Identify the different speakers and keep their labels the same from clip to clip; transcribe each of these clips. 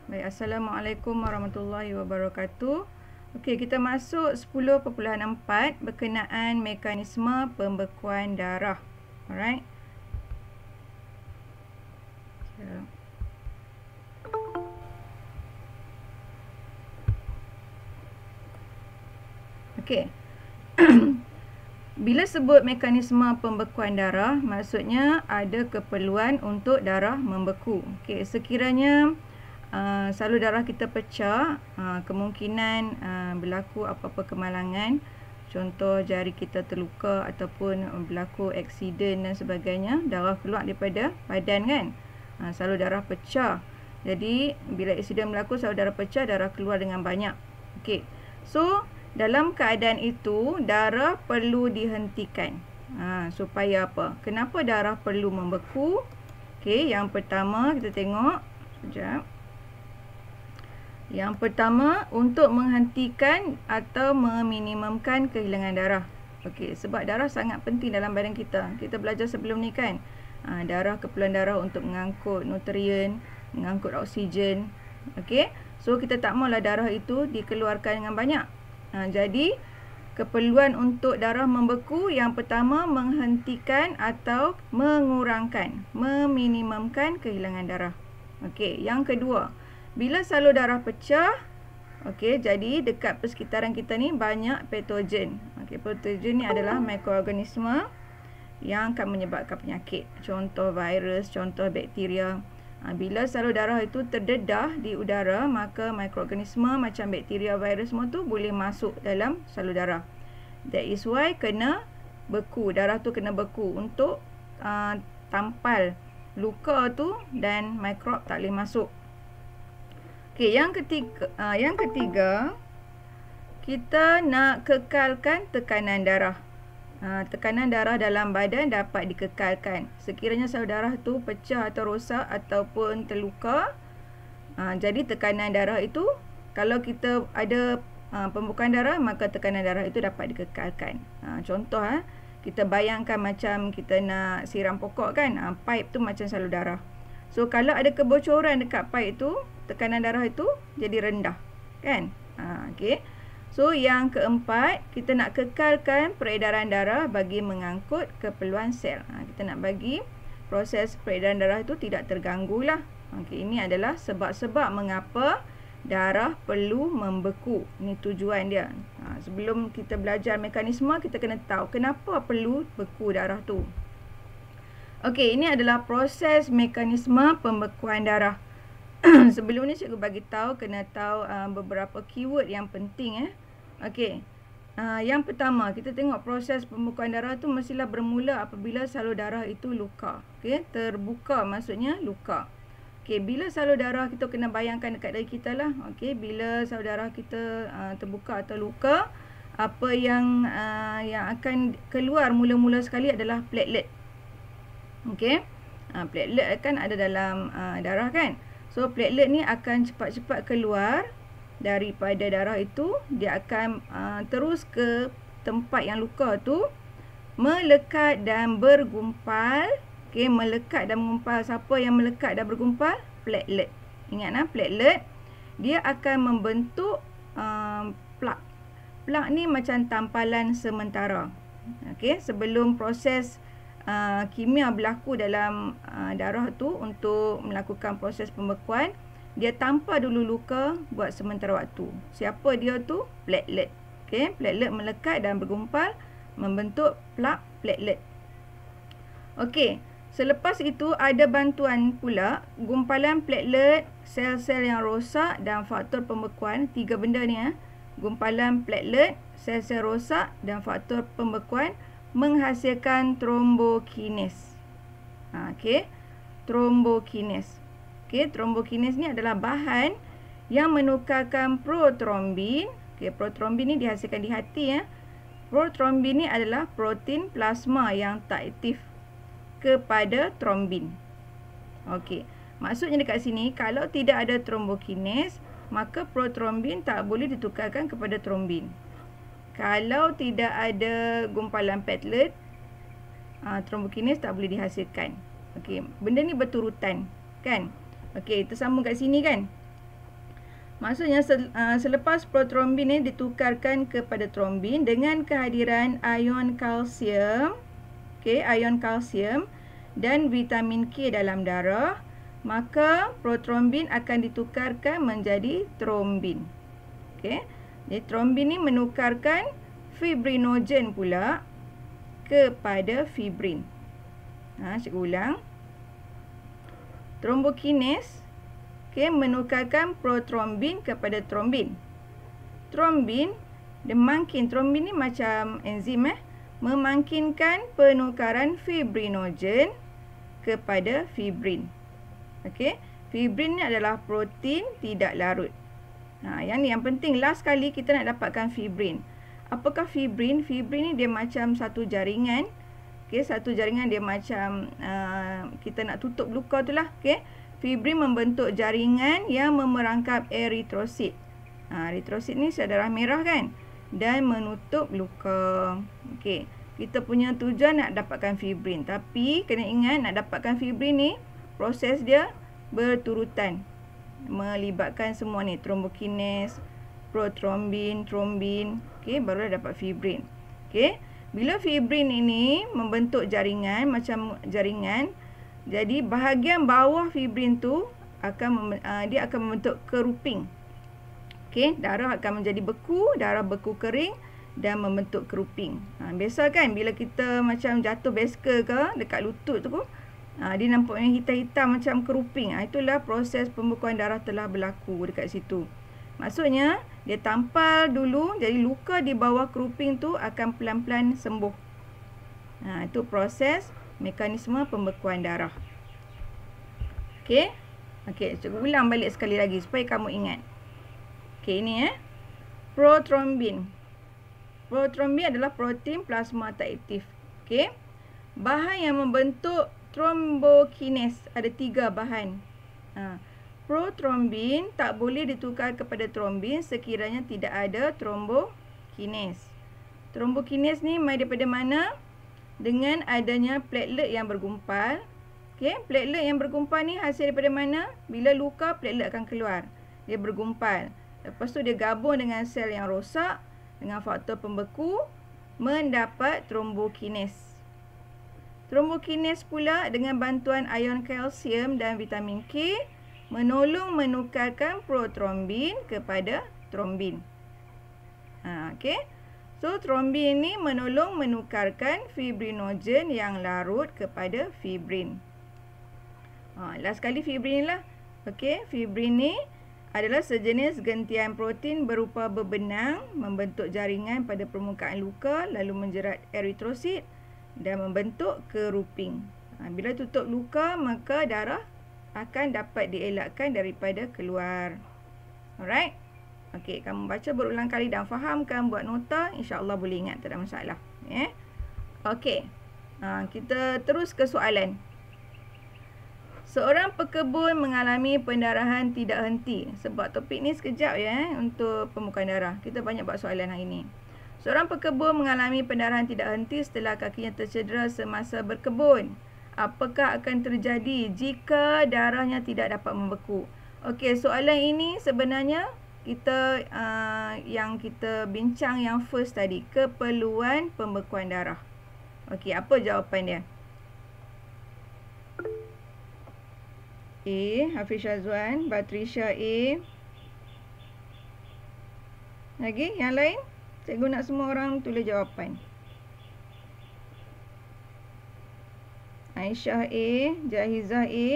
Speaker 1: Baik, Assalamualaikum warahmatullahi wabarakatuh. Okey, kita masuk 10.4 berkenaan mekanisme pembekuan darah. Alright. Okey. Bila sebut mekanisme pembekuan darah, maksudnya ada keperluan untuk darah membeku. Okey, sekiranya salur darah kita pecah, kemungkinan berlaku apa-apa kemalangan. Contoh jari kita terluka ataupun berlaku aksiden dan sebagainya, darah keluar daripada badan kan. Salur darah pecah. Jadi bila aksiden berlaku, salur darah pecah, darah keluar dengan banyak. Okey. So, dalam keadaan itu, darah perlu dihentikan. Supaya apa? Kenapa darah perlu membeku? Okey, yang pertama kita tengok. Sekejap. Yang pertama, untuk menghentikan atau meminimumkan kehilangan darah. Okey, sebab darah sangat penting dalam badan kita. Kita belajar sebelum ni kan. Darah, keperluan darah untuk mengangkut nutrien, mengangkut oksigen. Okey, so kita tak maulah darah itu dikeluarkan dengan banyak. Jadi, keperluan untuk darah membeku yang pertama menghentikan atau mengurangkan, meminimumkan kehilangan darah. Okey, yang kedua, bila salur darah pecah, okey, jadi dekat persekitaran kita ni banyak patogen. Okey, patogen ni adalah mikroorganisme yang akan menyebabkan penyakit. Contoh virus, contoh bakteria. Bila salur darah itu terdedah di udara, maka mikroorganisme macam bakteria, virus semua tu boleh masuk dalam salur darah. That is why kena beku. Darah tu kena beku untuk tampal luka tu dan mikrob tak boleh masuk. Okey, yang ketiga, kita nak kekalkan tekanan darah. Tekanan darah dalam badan dapat dikekalkan. Sekiranya salur darah tu pecah atau rosak ataupun terluka, jadi tekanan darah itu, kalau kita ada pembekuan darah, maka tekanan darah itu dapat dikekalkan. Contoh, kita bayangkan macam kita nak siram pokok kan, pipe tu macam salur darah. So kalau ada kebocoran dekat pipe tu, tekanan darah itu jadi rendah kan. Okey. So, yang keempat, kita nak kekalkan peredaran darah bagi mengangkut keperluan sel. Kita nak bagi proses peredaran darah itu tidak terganggu lah. Okey, ini adalah sebab-sebab mengapa darah perlu membeku. Ini tujuan dia. Sebelum kita belajar mekanisme, kita kena tahu kenapa perlu beku darah tu. Okey, ini adalah proses mekanisme pembekuan darah. Sebelum ni cikgu bagi tahu, kena tahu beberapa keyword yang penting. Okey. Yang pertama, kita tengok proses pembekuan darah tu mestilah bermula apabila salur darah itu luka. Okey, terbuka maksudnya luka. Okey, bila salur darah kita kena bayangkan dekat diri kita lah. Okey, bila salur darah kita terbuka atau luka, apa yang akan keluar mula-mula sekali adalah platelet. Okey. Platelet kan ada dalam darah kan. So, platelet ni akan cepat-cepat keluar daripada darah itu. Dia akan terus ke tempat yang luka tu, melekat dan bergumpal. Okey, melekat dan mengumpal. Siapa yang melekat dan bergumpal? Platelet. Ingat platelet, dia akan membentuk plak. Plak ni macam tampalan sementara. Okey, sebelum proses kimia berlaku dalam darah tu untuk melakukan proses pembekuan, dia tampal dulu luka buat sementara waktu. Siapa dia tu? Platelet. Okey, platelet melekat dan bergumpal membentuk plak platelet. Okey, selepas itu ada bantuan pula gumpalan platelet, sel-sel yang rosak dan faktor pembekuan. Tiga benda ni gumpalan platelet, sel-sel rosak dan faktor pembekuan menghasilkan trombokines. Okey, trombokines. Okey, trombokines ni adalah bahan yang menukarkan protrombin. Okey, protrombin ni dihasilkan di hati. Protrombin ni adalah protein plasma yang tak aktif kepada trombin. Okey, maksudnya dekat sini, kalau tidak ada trombokines, maka protrombin tak boleh ditukarkan kepada trombin. Kalau tidak ada gumpalan platelet, trombokines tak boleh dihasilkan. Okey, benda ni berturutan kan. Okey, tersambung kat sini kan. Maksudnya selepas protrombin ni ditukarkan kepada trombin dengan kehadiran ion kalsium, okey, ion kalsium dan vitamin K dalam darah, maka protrombin akan ditukarkan menjadi trombin. Okey. Jadi trombin ni menukarkan fibrinogen pula kepada fibrin. Cikgu ulang. Trombokinase menukarkan protrombin kepada trombin. Trombin ni macam enzim memangkinkan penukaran fibrinogen kepada fibrin. Okey, fibrin ni adalah protein tidak larut. Yang ni yang penting, last kali kita nak dapatkan fibrin. Apakah fibrin? Fibrin ni dia macam satu jaringan. Okey, satu jaringan dia macam kita nak tutup luka tu lah. Okey. Fibrin membentuk jaringan yang memerangkap eritrosit. Eritrosit ni sel darah merah kan? Dan menutup luka. Okey. Kita punya tujuan nak dapatkan fibrin. Tapi kena ingat nak dapatkan fibrin ni, proses dia berturutan. Melibatkan semua ni. Trombokinase, protrombin, trombin. Okey, baru dapat fibrin. Okey. Bila fibrin ini membentuk jaringan, macam jaringan, jadi bahagian bawah fibrin tu dia akan membentuk keruping. Okey, darah akan menjadi beku, darah beku kering dan membentuk keruping. Biasa kan bila kita macam jatuh basikal ke dekat lutut tu, dia nampaknya hitam-hitam macam keruping. Itulah proses pembekuan darah telah berlaku dekat situ. Maksudnya dia tampal dulu, jadi luka di bawah keruping tu akan pelan-pelan sembuh. Itu proses mekanisme pembekuan darah. Okey. Okey, cikgu ulang balik sekali lagi supaya kamu ingat. Okey, ini protrombin. Protrombin adalah protein plasma tak aktif. Okey. Bahan yang membentuk trombokinase ada 3 bahan. Protrombin tak boleh ditukar kepada trombin sekiranya tidak ada trombokinase. Trombokinase ni mai daripada mana? Dengan adanya platelet yang bergumpal. Okey, platelet yang bergumpal ni hasil daripada mana? Bila luka, platelet akan keluar. Dia bergumpal. Lepas tu dia gabung dengan sel yang rosak dengan faktor pembeku, mendapat trombokinase. Trombokinase pula dengan bantuan ion kalsium dan vitamin K menolong menukarkan protrombin kepada trombin. Okey. So, trombin ni menolong menukarkan fibrinogen yang larut kepada fibrin. Last kali fibrin lah. Okey, fibrin ni adalah sejenis gentian protein berupa berbenang, membentuk jaringan pada permukaan luka, lalu menjerat eritrosit dan membentuk keruping. Bila tutup luka, maka darah akan dapat dielakkan daripada keluar. Alright? Okey, kamu baca berulang kali dan fahamkan, buat nota, insya-Allah boleh ingat, tak ada masalah. Okey. Kita terus ke soalan. Seorang pekebun mengalami pendarahan tidak henti. Sebab topik ni sekejap untuk pembekuan darah. Kita banyak buat soalan hari ni. Seorang pekebun mengalami pendarahan tidak henti setelah kakinya tercedera semasa berkebun. Apakah akan terjadi jika darahnya tidak dapat membeku? Okey, soalan ini sebenarnya kita yang kita bincang yang first tadi, keperluan pembekuan darah. Okey, apa jawapan dia? A. Hafiz Syazwan, Batrisha A. Lagi yang lain? Cikgu nak semua orang tulis jawapan. Aisyah A, Jahizah A,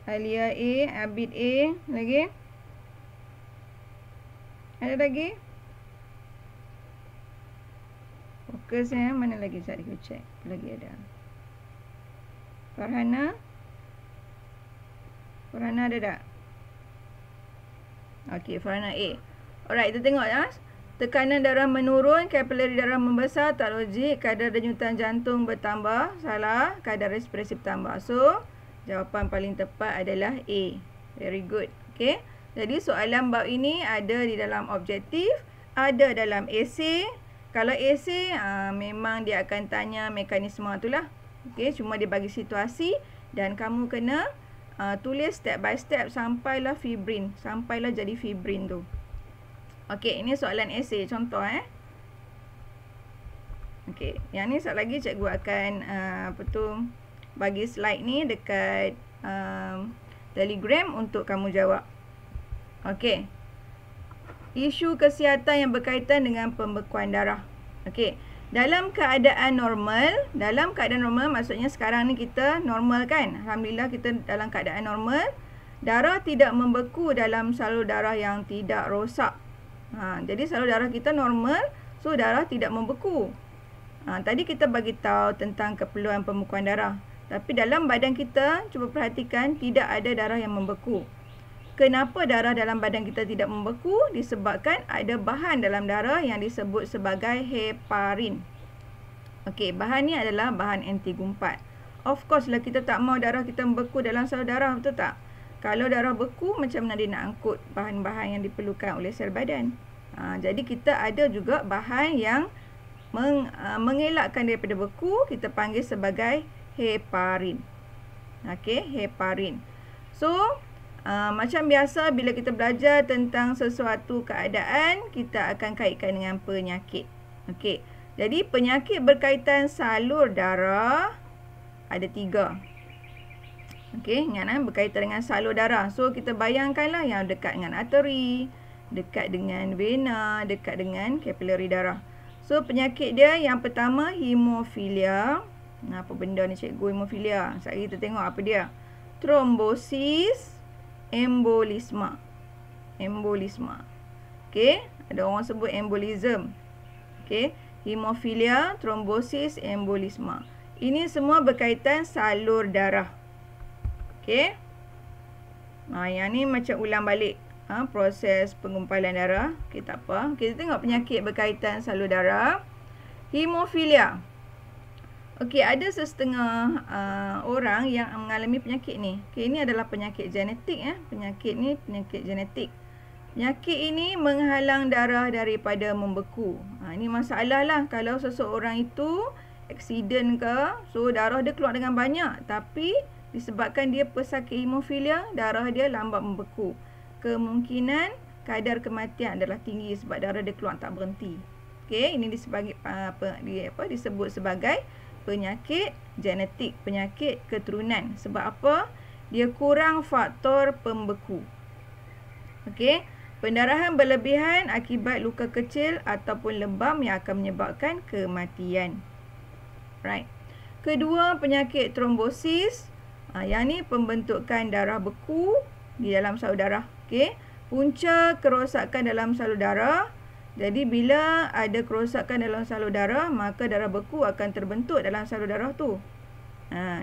Speaker 1: Alia A, Abid A. Lagi? Ada lagi? Fokus mana lagi? Saya kita cek. Lagi ada. Farhana? Farhana ada tak? Okey, Farhana A. Alright, kita tengok Tekanan darah menurun, kapilari darah membesar, tak logik. Kadar denyutan jantung bertambah, salah. Kadar respirasi bertambah. So, jawapan paling tepat adalah A. Very good. Okay. Jadi, soalan bab ini ada di dalam objektif, ada dalam esei. Kalau esei, memang dia akan tanya mekanisme itulah. Okay. Cuma dia bagi situasi dan kamu kena tulis step by step sampailah fibrin, sampailah jadi fibrin tu. Okey, ini soalan esei contoh Okey, yang ni sekejap lagi cikgu akan bagi slide ni dekat Telegram untuk kamu jawab. Okey. Isu kesihatan yang berkaitan dengan pembekuan darah. Okey. Dalam keadaan normal maksudnya sekarang ni kita normal kan? Alhamdulillah kita dalam keadaan normal. Darah tidak membeku dalam salur darah yang tidak rosak. Jadi salur darah kita normal, so darah tidak membeku. Tadi kita bagi tahu tentang keperluan pembekuan darah. Tapi dalam badan kita, cuba perhatikan tidak ada darah yang membeku. Kenapa darah dalam badan kita tidak membeku? Disebabkan ada bahan dalam darah yang disebut sebagai heparin. Okey, bahan ni adalah bahan anti gumpat. Of course lah kita tak mau darah kita membeku dalam salur darah, betul tak? Kalau darah beku, macam mana dia nak angkut bahan-bahan yang diperlukan oleh sel badan? Jadi kita ada juga bahan yang mengelakkan daripada beku, kita panggil sebagai heparin. Okey, heparin. So, macam biasa bila kita belajar tentang sesuatu keadaan, kita akan kaitkan dengan penyakit. Okey. Jadi penyakit berkaitan salur darah ada 3. Okey, ingat berkaitan dengan salur darah. So kita bayangkanlah yang dekat dengan arteri, dekat dengan vena, dekat dengan kapilari darah. So penyakit dia yang pertama hemofilia. Apa benda ni cikgu hemofilia? Sekali kita tengok apa dia. Trombosis, embolisma. Embolisma. Okey, ada orang sebut embolism. Okey, hemofilia, trombosis, embolisma. Ini semua berkaitan salur darah. Okey. Yang ni macam ulang balik proses penggumpalan darah. Okey, tak apa. Kita tengok penyakit berkaitan salur darah. Hemofilia. Okey, ada sesetengah orang yang mengalami penyakit ni. Okey, ini adalah penyakit genetik Penyakit ni penyakit genetik. Penyakit ini menghalang darah daripada membeku. Ini masalah lah kalau seseorang itu aksiden ke, so darah dia keluar dengan banyak, tapi disebabkan dia pesakit hemofilia, darah dia lambat membeku. Kemungkinan kadar kematian adalah tinggi sebab darah dia keluar tak berhenti. Okey, ini disebut sebagai penyakit genetik, penyakit keturunan. Sebab apa? Dia kurang faktor pembeku. Okey, pendarahan berlebihan akibat luka kecil ataupun lebam yang akan menyebabkan kematian. Right. Kedua, penyakit trombosis. Yang ni pembentukan darah beku di dalam salur darah. Okey, punca kerosakan dalam salur darah. Jadi bila ada kerosakan dalam salur darah, maka darah beku akan terbentuk dalam salur darah tu.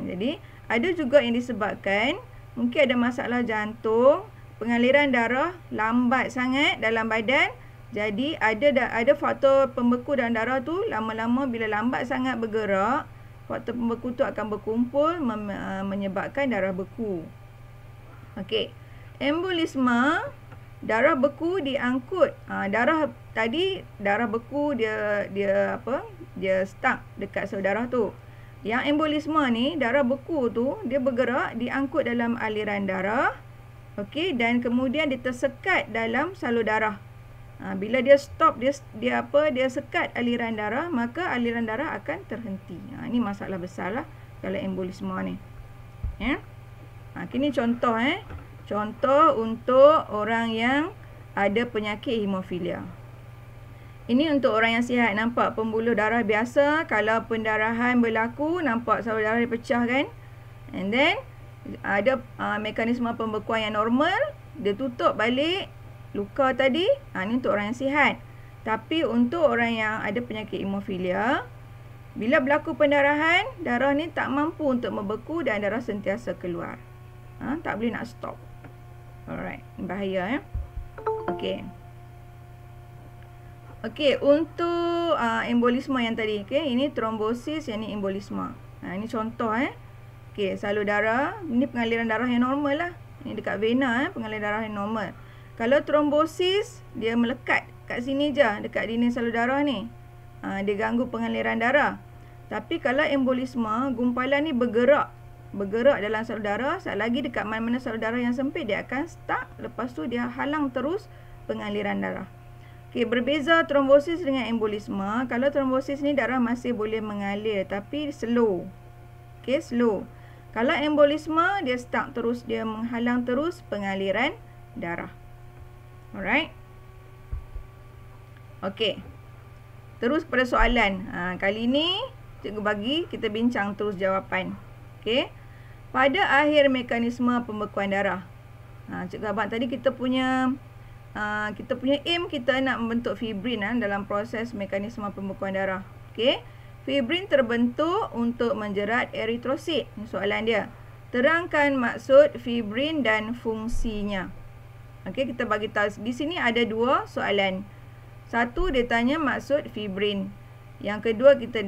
Speaker 1: Jadi ada juga yang disebabkan mungkin ada masalah jantung, pengaliran darah lambat sangat dalam badan. Jadi ada faktor pembeku dalam darah tu, lama-lama bila lambat sangat bergerak, faktor pembeku tu akan berkumpul menyebabkan darah beku. Okey. Embolisma, darah beku diangkut. Darah beku dia stuck dekat salur darah tu. Yang embolisma ni, darah beku tu dia bergerak, diangkut dalam aliran darah. Okey, dan kemudian dia tersekat dalam salur darah. Bila dia stop, dia sekat aliran darah, maka aliran darah akan terhenti. Ini masalah besar lah kalau embolisma ni. Ya. Ini contoh Contoh untuk orang yang ada penyakit hemofilia. Ini untuk orang yang sihat. Nampak pembuluh darah biasa. Kalau pendarahan berlaku, nampak salur darah dia pecah kan. And then ada mekanisme pembekuan yang normal. Dia tutup balik luka tadi. Ini untuk orang yang sihat. Tapi untuk orang yang ada penyakit hemofilia, bila berlaku pendarahan, darah ni tak mampu untuk membeku dan darah sentiasa keluar. Tak boleh nak stop. Alright, bahaya Okey. Okey, untuk embolisma yang tadi, ini trombosis, yang ni embolisma. Ini contoh Okey, salur darah, ini pengaliran darah yang normal lah. Ini dekat vena pengaliran darah yang normal. Kalau trombosis, dia melekat kat sini je, dekat dinding salur darah ni. Dia ganggu pengaliran darah. Tapi kalau embolisma, gumpalan ni bergerak. bergerak dalam salur darah. Sekali lagi dekat mana-mana salur darah yang sempit, dia akan stuck. Lepas tu dia halang terus pengaliran darah. Okey, berbeza trombosis dengan embolisme. Kalau trombosis ni darah masih boleh mengalir tapi slow. Okey, slow. Kalau embolisme dia stuck terus, dia menghalang terus pengaliran darah. Alright. Okey. Terus kepada soalan. Kali ni cikgu bagi kita bincang terus jawapan. Okey. Pada akhir mekanisme pembekuan darah. Cikgu abang tadi kita punya aim kita nak membentuk fibrin dalam proses mekanisme pembekuan darah. Okey. Fibrin terbentuk untuk menjerat eritrosit. Ini soalan dia. Terangkan maksud fibrin dan fungsinya. Okey, kita bagi tahu di sini ada dua soalan. Satu dia tanya maksud fibrin. Yang kedua kita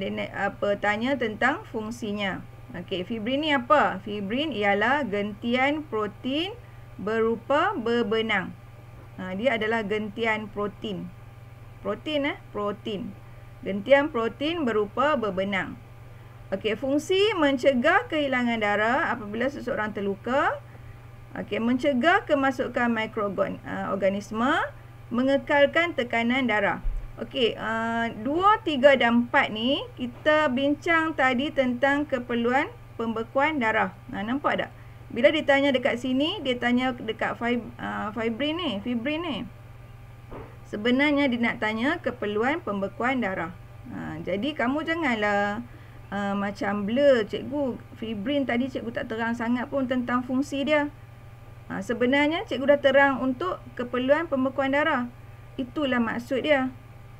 Speaker 1: tanya tentang fungsinya. Okey, fibrin ni apa? Fibrin ialah gentian protein berupa berbenang. Dia adalah gentian protein. Protein. Gentian protein berupa berbenang. Okey, fungsi mencegah kehilangan darah apabila seseorang terluka. Okey, mencegah kemasukan mikroorganisme, mengekalkan tekanan darah. Okey, 2, 3 dan 4 ni kita bincang tadi tentang keperluan pembekuan darah. Nampak tak? Bila ditanya dekat sini, dia tanya dekat fibrin ni. Sebenarnya dia nak tanya keperluan pembekuan darah. Jadi kamu janganlah macam blur, cikgu fibrin tadi cikgu tak terang sangat pun tentang fungsi dia. Sebenarnya cikgu dah terang untuk keperluan pembekuan darah. Itulah maksud dia.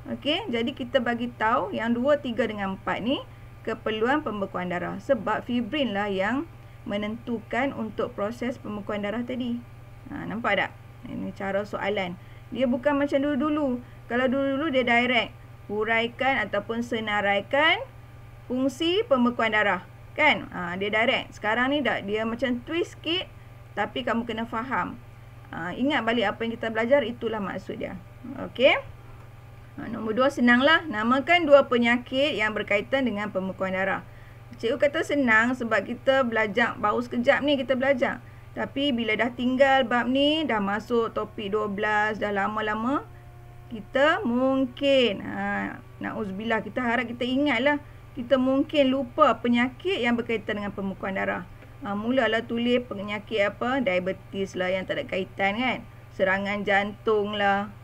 Speaker 1: Okey, jadi kita bagi tahu yang 2, 3 dengan 4 ni keperluan pembekuan darah. Sebab fibrin lah yang menentukan untuk proses pembekuan darah tadi. Nampak tak? Ini cara soalan. Dia bukan macam dulu-dulu. Kalau dulu-dulu dia direct. Huraikan ataupun senaraikan fungsi pembekuan darah. Kan? Dia direct. Sekarang ni tak. Dia macam twist sikit. Tapi kamu kena faham. Ingat balik apa yang kita belajar. Itulah maksud dia. Okey? Nombor 2 senanglah. Namakan 2 penyakit yang berkaitan dengan pembekuan darah. Cikgu kata senang sebab kita belajar baru sekejap ni kita belajar. Tapi bila dah tinggal bab ni, dah masuk topik 12, dah lama-lama, kita mungkin, na'udzubillah, kita harap kita ingatlah, kita mungkin lupa penyakit yang berkaitan dengan pembekuan darah. Mulalah tulis penyakit apa, diabetes lah yang tak ada kaitan kan, serangan jantung lah.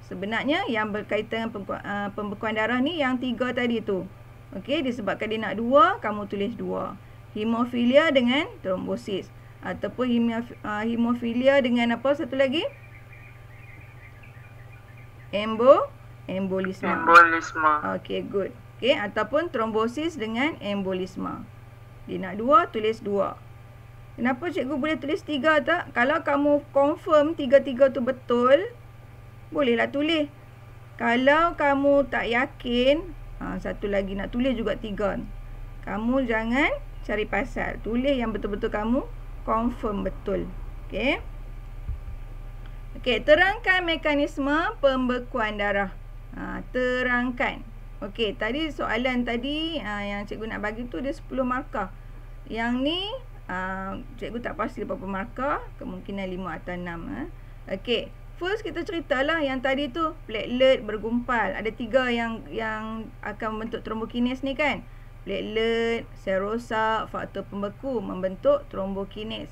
Speaker 1: Sebenarnya yang berkaitan dengan pembekuan darah ni yang 3 tadi tu. Okey, disebabkan dia nak 2, kamu tulis 2. Hemofilia dengan trombosis. Ataupun hemofilia dengan apa satu lagi? Embolisme. Okey, good. Okey, ataupun trombosis dengan embolisme. Dia nak 2, tulis 2. Kenapa cikgu boleh tulis 3 tak? Kalau kamu confirm 3-3 tu betul, bolehlah tulis. Kalau kamu tak yakin, satu lagi nak tulis juga 3. Kamu jangan cari pasal. Tulis yang betul-betul kamu confirm betul. Okey. Okey, terangkan mekanisme pembekuan darah. Terangkan. Okey, tadi soalan tadi yang cikgu nak bagi tu dia 10 markah. Yang ni cikgu tak pasti berapa markah, kemungkinan 5 atau 6. Okey. First kita ceritalah yang tadi tu platelet bergumpal. Ada 3 yang akan membentuk trombokines ni kan. Platelet, sel rosak, faktor pembeku membentuk trombokines.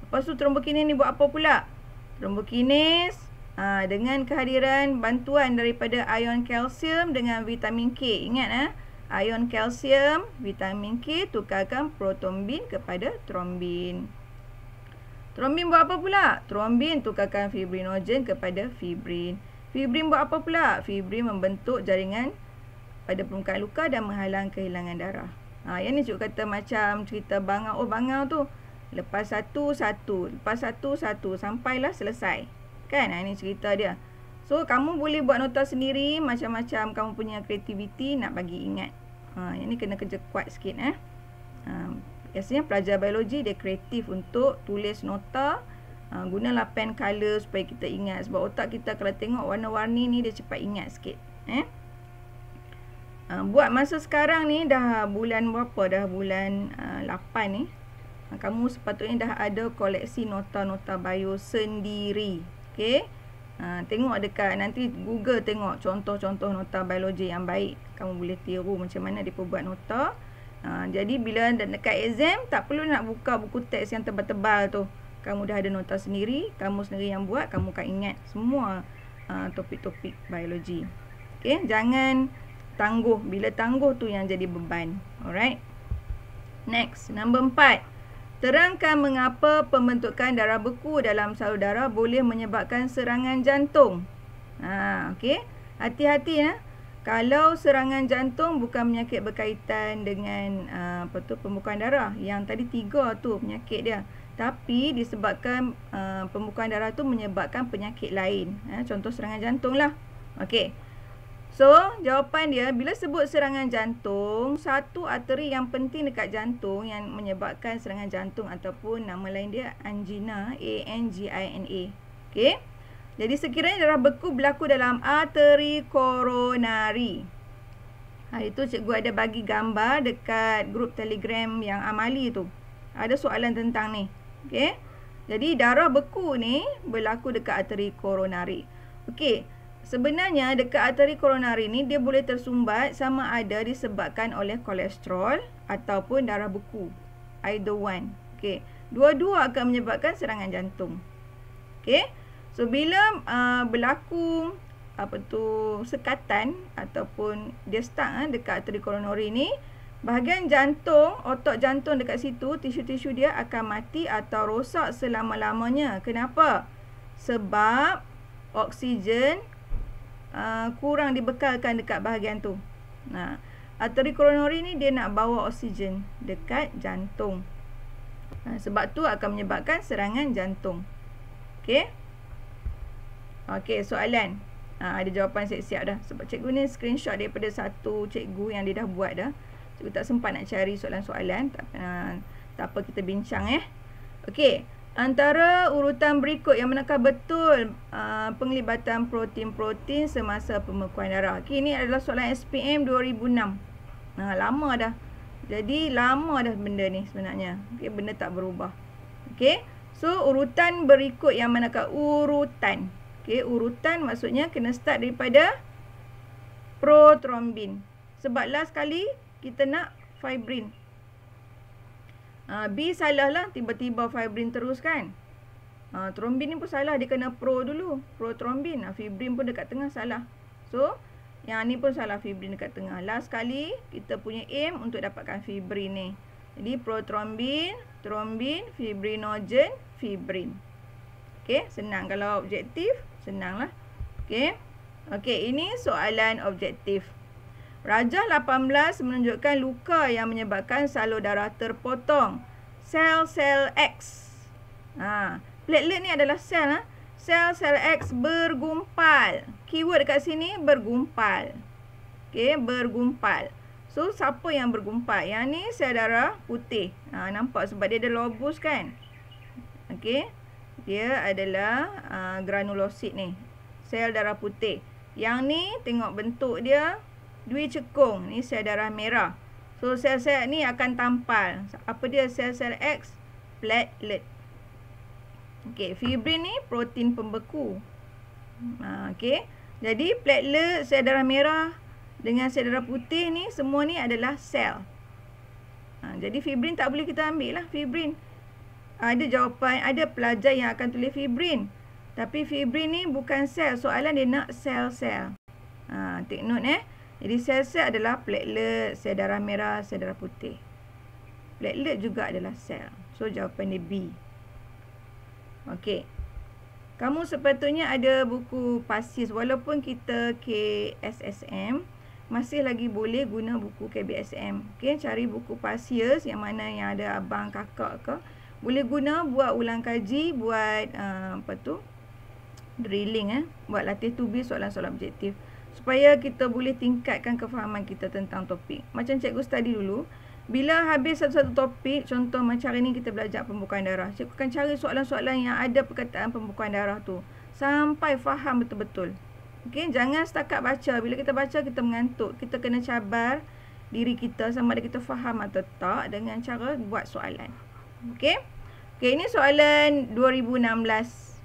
Speaker 1: Lepas tu trombokines ni buat apa pula? Trombokines dengan kehadiran bantuan daripada ion kalsium dengan vitamin K. Ingat ion kalsium, vitamin K tukarkan protombin kepada trombin. Trombin buat apa pula? Trombin tukarkan fibrinogen kepada fibrin. Fibrin buat apa pula? Fibrin membentuk jaringan pada permukaan luka dan menghalang kehilangan darah. Yang ni cikgu kata macam cerita bangau. Bangau tu lepas satu, lepas satu, sampailah selesai. Kan? Ini cerita dia. So, kamu boleh buat nota sendiri macam-macam kamu punya kreativiti nak bagi ingat. Yang ni kena kerja kuat sikit. Biasanya pelajar biologi dia kreatif untuk tulis nota. Gunalah pen color supaya kita ingat. Sebab otak kita kalau tengok warna-warni ni dia cepat ingat sikit. Buat masa sekarang ni dah bulan berapa? Dah bulan 8 ni. Kamu sepatutnya dah ada koleksi nota-nota bio sendiri. Okey. Tengok dekat, nanti Google tengok contoh-contoh nota biologi yang baik. Kamu boleh tiru macam mana dia buat nota. Jadi bila dekat exam, tak perlu nak buka buku teks yang tebal-tebal tu. Kamu dah ada nota sendiri, kamu sendiri yang buat, kamu akan ingat semua topik-topik biologi. Okey, jangan tangguh. Bila tangguh tu yang jadi beban. Alright. Next, number 4. Terangkan mengapa pembentukan darah beku dalam salur darah boleh menyebabkan serangan jantung. Okey. Hati-hati ya. Kalau serangan jantung bukan penyakit berkaitan dengan pembukaan darah. Yang tadi 3 tu penyakit dia. Tapi disebabkan pembukaan darah tu menyebabkan penyakit lain. Contoh serangan jantung lah. Okey. So, jawapan dia, bila sebut serangan jantung, satu arteri yang penting dekat jantung yang menyebabkan serangan jantung ataupun nama lain dia angina, A-N-G-I-N-A. Okey. Jadi sekiranya darah beku berlaku dalam arteri koronari. Itu cikgu ada bagi gambar dekat grup Telegram yang amali tu. Ada soalan tentang ni. Okey. Jadi darah beku ni berlaku dekat arteri koronari. Okey. Sebenarnya dekat arteri koronari ni dia boleh tersumbat sama ada disebabkan oleh kolesterol ataupun darah beku. Either one. Okey. Dua-dua akan menyebabkan serangan jantung. Okey. So bila berlaku sekatan ataupun dia stuck dekat arteri koronari ni, bahagian jantung, otot jantung dekat situ, tisu-tisu dia akan mati atau rosak selama-lamanya. Kenapa? Sebab oksigen kurang dibekalkan dekat bahagian tu. Arteri koronari ni dia nak bawa oksigen dekat jantung. Sebab tu akan menyebabkan serangan jantung. Okey. Okey, soalan. Ada jawapan siap-siap dah. Sebab cikgu ni screenshot daripada satu cikgu yang dia dah buat dah. Cikgu tak sempat nak cari soalan-soalan. Tak apa, kita bincang Okey. Antara urutan berikut yang manakah betul penglibatan protein-protein semasa pembekuan darah. Okay, ini adalah soalan SPM 2006. Lama dah. Jadi lama dah benda ni sebenarnya. Okay, benda tak berubah. Okay, so urutan berikut yang manakah urutan. Okay, urutan maksudnya kena start daripada protrombin. Sebab last kali kita nak fibrin. B salah lah, tiba-tiba fibrin terus kan. Trombin ni pun salah, dia kena pro dulu. Protrombin. Fibrin pun dekat tengah salah. So, yang ni pun salah, fibrin dekat tengah. Last kali, kita punya aim untuk dapatkan fibrin ni. Jadi, protrombin, trombin, fibrinogen, fibrin. Okey, senang. Kalau objektif, senang lah. Okey. Okey, ini soalan objektif. Rajah 18 menunjukkan luka yang menyebabkan salur darah terpotong. Sel-sel X. Platelet ni adalah sel. Sel-sel X bergumpal. Keyword dekat sini bergumpal. Okey, bergumpal. So, siapa yang bergumpal? Yang ni sel darah putih. Nampak sebab dia ada lobus kan? Okey. Dia adalah granulosit ni. Sel darah putih. Yang ni tengok bentuk dia dui cekung. Ni sel darah merah. So, sel-sel ni akan tampal. Apa dia sel-sel X? Platelet. Okey, fibrin ni protein pembeku. Okey. Jadi, platelet, sel darah merah dengan sel darah putih ni, semua ni adalah sel. Jadi, fibrin tak boleh kita ambil lah. Fibrin. Ada jawapan, ada pelajar yang akan tulis fibrin. Tapi, fibrin ni bukan sel. Soalan dia nak sel-sel. Take note Jadi sel-sel adalah platelet, sel darah merah, sel darah putih. Platelet juga adalah sel. So jawapan dia B. Okey. Kamu sepatutnya ada buku PASIS. Walaupun kita KSSM, masih lagi boleh guna buku KBSM. Okey, cari buku PASIS yang mana yang ada abang, kakak ke. Boleh guna buat ulang kaji, buat drilling buat latih tubi soalan-soalan objektif. Supaya kita boleh tingkatkan kefahaman kita tentang topik. Macam cikgu study dulu. Bila habis satu-satu topik, contoh macam hari ni kita belajar pembukaan darah. Cikgu akan cari soalan-soalan yang ada perkataan pembukaan darah tu. Sampai faham betul-betul. Okey, jangan setakat baca. Bila kita baca, kita mengantuk. Kita kena cabar diri kita sama ada kita faham atau tak dengan cara buat soalan. Okey. Okey, ini soalan 2016.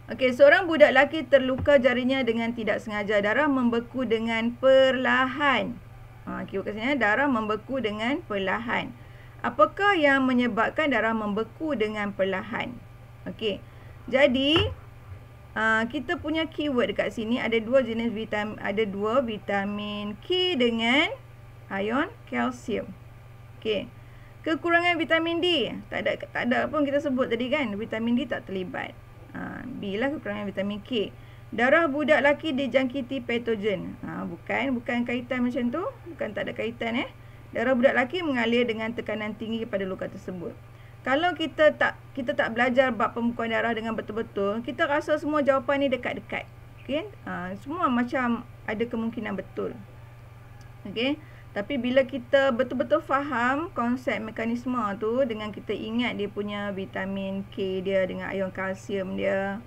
Speaker 1: Okey, seorang budak lelaki terluka jarinya dengan tidak sengaja. Darah membeku dengan perlahan. Keyword kat sini, darah membeku dengan perlahan. Apakah yang menyebabkan darah membeku dengan perlahan? Okey. Jadi, kita punya keyword dekat sini ada dua jenis vitamin, ada dua vitamin K dengan ion kalsium. Okey. Kekurangan vitamin D, tak ada pun kita sebut tadi kan, vitamin D tak terlibat. B lah kekurangan vitamin K. Darah budak lelaki dijangkiti patogen. Bukan kaitan macam tu, bukan, tak ada kaitan Darah budak lelaki mengalir dengan tekanan tinggi pada luka tersebut. Kalau kita tak belajar bab pembekuan darah dengan betul-betul, kita rasa semua jawapan ni dekat-dekat. Okey? Semua macam ada kemungkinan betul. Okey? Tapi bila kita betul-betul faham konsep mekanisme tu, dengan kita ingat dia punya vitamin K dia dengan ion kalsium dia.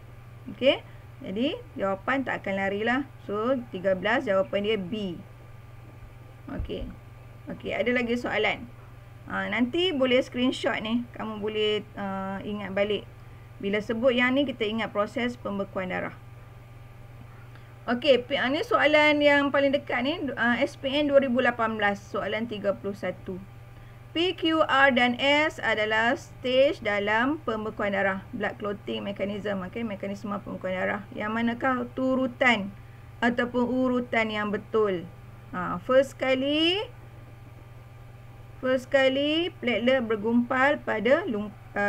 Speaker 1: Okey? Jadi jawapan tak akan larilah. So 13 jawapan dia B. Okey. Okey, ada lagi soalan. Nanti boleh screenshot ni. Kamu boleh ingat balik. Bila sebut yang ni, kita ingat proses pembekuan darah. Okey, ni soalan yang paling dekat ni, SPM 2018, soalan 31. P, Q, R dan S adalah stage dalam pembekuan darah, blood clotting mechanism, mekanisme pembekuan darah. Yang manakah turutan ataupun urutan yang betul? First kali platelet bergumpal pada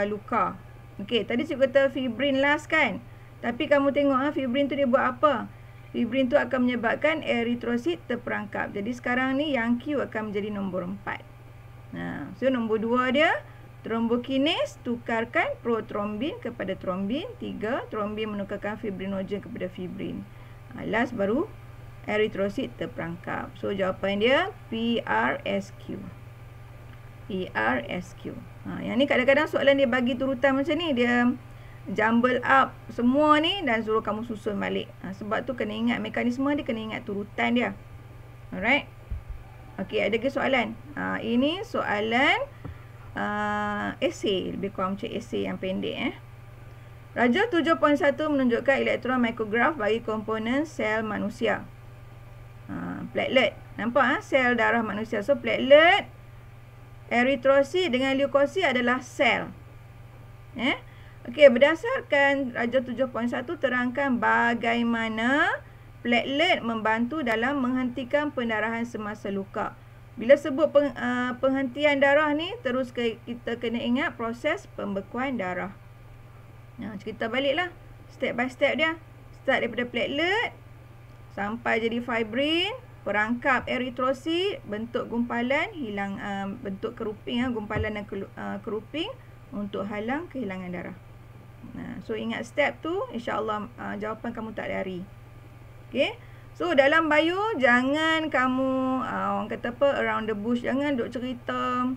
Speaker 1: luka. Okey, tadi cikgu kata fibrin last kan? Tapi kamu tengok fibrin tu dia buat apa? Fibrin tu akan menyebabkan eritrosit terperangkap. Jadi sekarang ni yang Q akan menjadi nombor 4. So nombor 2 dia, trombokinase tukarkan protrombin kepada trombin. 3, trombin menukarkan fibrinogen kepada fibrin. Last baru eritrosit terperangkap. So jawapan dia PRSQ. PRSQ. Yang ni kadang-kadang soalan dia bagi turutan macam ni. Dia jumble up semua ni dan suruh kamu susun balik. Sebab tu kena ingat mekanisme dia, kena ingat turutan dia. Alright. Okey, ada ke soalan? Ini soalan esei, lebih kurang macam esei yang pendek Raja 7.1 menunjukkan elektron mikrograf bagi komponen sel manusia. Platelet. Nampak sel darah manusia. So platelet, eritrosit dengan leukosit adalah sel. Okey, berdasarkan Raja 7.1 terangkan bagaimana platelet membantu dalam menghentikan pendarahan semasa luka. Bila sebut penghentian darah ni, terus kita kena ingat proses pembekuan darah. Cerita baliklah step by step dia. Start daripada platelet sampai jadi fibrin, perangkap eritrosit, bentuk gumpalan, hilang bentuk keruping, gumpalan dan keruping untuk halang kehilangan darah. So ingat step tu, insya-Allah jawapan kamu tak lari. Okey. So dalam bio jangan kamu orang kata apa, around the bush, jangan duk cerita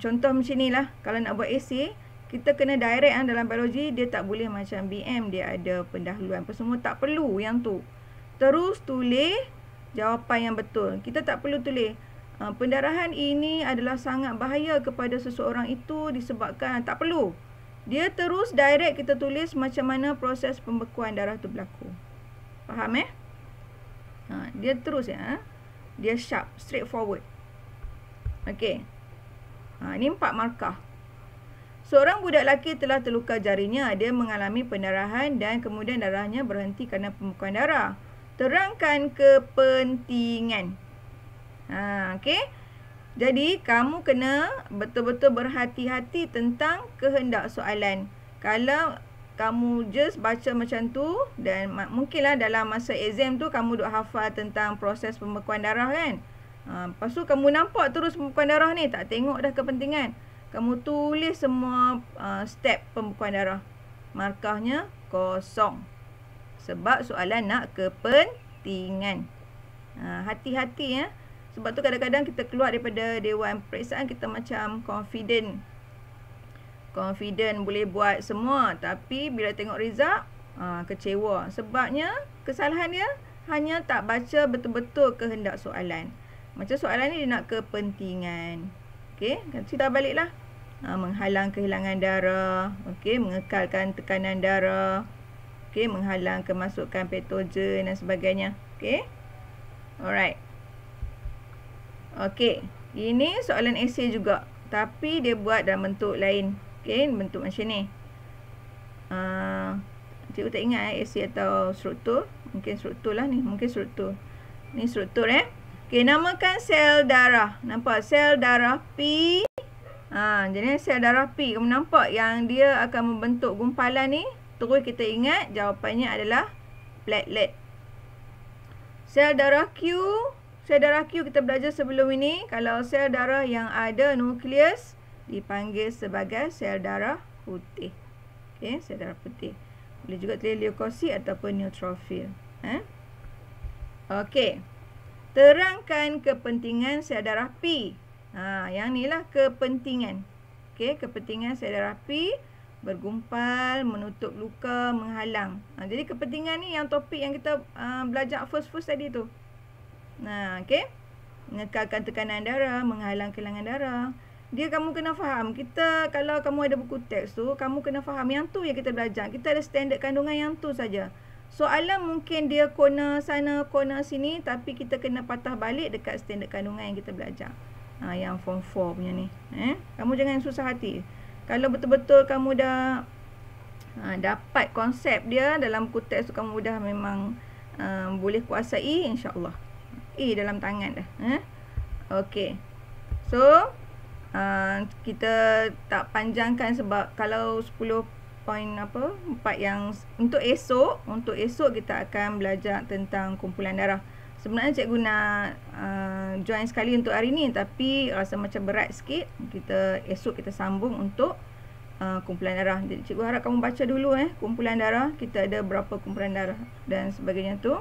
Speaker 1: contoh macam nilah. Kalau nak buat esei, kita kena direct dalam biologi. Dia tak boleh macam BM, dia ada pendahuluan apa semua, tak perlu yang tu. Terus tulis jawapan yang betul. Kita tak perlu tulis pendarahan ini adalah sangat bahaya kepada seseorang itu disebabkan, tak perlu. Dia terus direct kita tulis macam mana proses pembekuan darah tu berlaku. Faham dia terus dia sharp, straightforward. Okey. Ini 4 markah. Seorang budak lelaki telah terluka jarinya. Dia mengalami pendarahan dan kemudian darahnya berhenti kerana pembekuan darah. Terangkan kepentingan. Okey. Jadi kamu kena betul-betul berhati-hati tentang kehendak soalan. Kalau kamu just baca macam tu, dan mungkinlah dalam masa exam tu kamu duk hafal tentang proses pembekuan darah kan. Lepas tu kamu nampak terus pembekuan darah ni, tak tengok dah kepentingan. Kamu tulis semua step pembekuan darah. Markahnya kosong. Sebab soalan nak kepentingan. Hati-hati Sebab tu kadang-kadang kita keluar daripada dewan periksaan, kita macam confident boleh buat semua. Tapi bila tengok result, kecewa. Sebabnya kesalahan dia hanya tak baca betul-betul kehendak soalan. Macam soalan ni dia nak kepentingan. Okey, cerita baliklah. Menghalang kehilangan darah, okey, mengekalkan tekanan darah, okey, menghalang kemasukan patogen dan sebagainya. Okey. Alright. Okey, ini soalan esei juga, tapi dia buat dalam bentuk lain. Okey, bentuk macam ni. Cikgu tak ingat esei atau struktur. Mungkin struktur lah ni, mungkin struktur. Ni struktur Okey, namakan sel darah. Nampak sel darah P. Jadi sel darah P, kamu nampak yang dia akan membentuk gumpalan ni. Terus kita ingat jawapannya adalah platelet. Sel darah Q kita belajar sebelum ini. Kalau sel darah yang ada nukleus dipanggil sebagai sel darah putih. Okey, sel darah putih. Boleh juga tulis leukosit ataupun neutrofil. Okey. Terangkan kepentingan sel darah P. Yang ni lah kepentingan. Okey, kepentingan sel darah P bergumpal, menutup luka, menghalang. Jadi kepentingan ni yang topik yang kita belajar first tadi tu. Okey. Mengekalkan tekanan darah, menghalang kehilangan darah. Dia kamu kena faham. Kalau kamu ada buku teks tu, kamu kena faham yang tu yang kita belajar. Kita ada standard kandungan yang tu saja. Soalan mungkin dia corner sana, corner sini, tapi kita kena patah balik dekat standard kandungan yang kita belajar. Yang form 4 punya ni. Kamu jangan susah hati. Kalau betul-betul kamu dah dapat konsep dia dalam buku teks tu, kamu dah memang boleh kuasai, insya-Allah. Dalam tangan dah. Okey. So, kita tak panjangkan sebab kalau 10 poin 4 yang untuk esok kita akan belajar tentang kumpulan darah. Sebenarnya cikgu nak join sekali untuk hari ni, tapi rasa macam berat sikit. Esok kita sambung untuk kumpulan darah. Jadi cikgu harap kamu baca dulu kumpulan darah. Kita ada berapa kumpulan darah dan sebagainya tu.